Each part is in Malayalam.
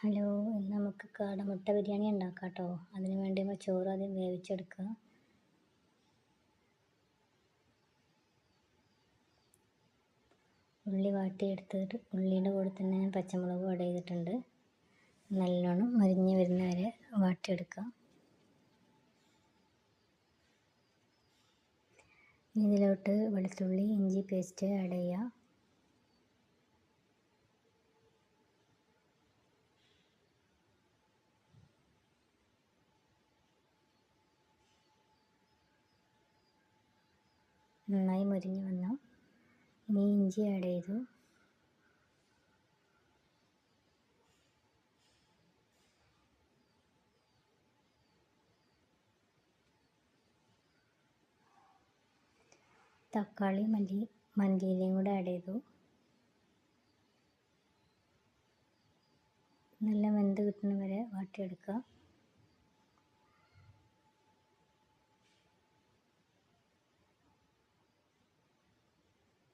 ഹലോ, ഇന്ന് നമുക്ക് കാടമുട്ട ബിരിയാണി ഉണ്ടാക്കാം കേട്ടോ. അതിന് വേണ്ടി നമ്മൾ ചോറ് ആദ്യം വേവിച്ചെടുക്കുക. ഉള്ളി വാട്ടിയെടുത്തിട്ട് ഉള്ളിയുടെ കൂടെ തന്നെ ഞാൻ പച്ചമുളക് ആഡ് ചെയ്തിട്ടുണ്ട്. നല്ലോണം മരിഞ്ഞ് വരുന്നവരെ വാട്ടിയെടുക്കുക. ഇതിലോട്ട് വെളുത്തുള്ളി ഇഞ്ചി പേസ്റ്റ് ആഡ് ചെയ്യുക. നന്നായി മുരിഞ്ഞ് വന്നു. ഇനി ഇഞ്ചി ആഡ് ചെയ്തു. തക്കാളി മല്ലിയിലയും കൂടെ ആഡ് ചെയ്തു. നല്ല വെന്ത് കിട്ടുന്ന വരെ വാട്ടിയെടുക്കുക.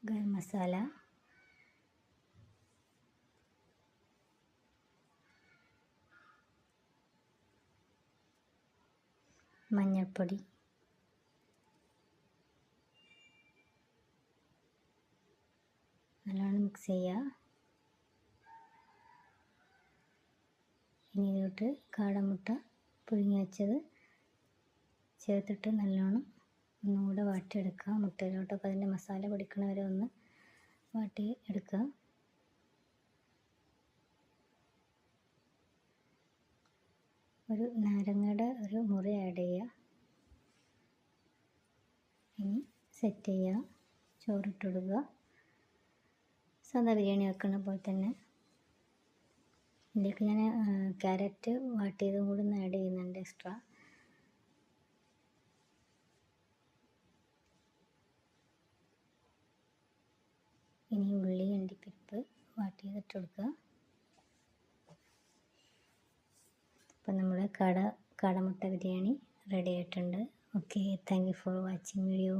ഗരം മസാല, മഞ്ഞൾപ്പൊടി, നല്ലോണം മിക്സ് ചെയ്യുക. ഇനി ഇതിലോട്ട് കാടമുട്ട പുഴുങ്ങി വെച്ചത് ചേർത്തിട്ട് നല്ലോണം ഒന്നുകൂടെ വാട്ടിയെടുക്കുക. മുട്ടയിലോട്ടൊക്കെ അതിൻ്റെ മസാല പിടിക്കണ വരെ ഒന്ന് വാട്ടി എടുക്കുക. ഒരു നാരങ്ങയുടെ ഒരു മുറി ആഡ് ചെയ്യുക. ഇനി സെറ്റ് ചെയ്യുക. ചോറിട്ടിടുക. സാധാ ബിരിയാണി വെക്കുന്ന പോലെ തന്നെ. ഇതിലേക്ക് ഞാൻ ക്യാരറ്റ് വാട്ടിയതും കൂടി ഒന്ന് ആഡ് ചെയ്യുന്നുണ്ട് എക്സ്ട്രാ. ഇനി ഉള്ളി അണ്ടിപ്പരിപ്പ് വാട്ടിയതിട്ട് കൊടുക്കുക. അപ്പം നമ്മുടെ കാടമുട്ട ബിരിയാണി റെഡി ആയിട്ടുണ്ട്. Okay, thank you for watching video.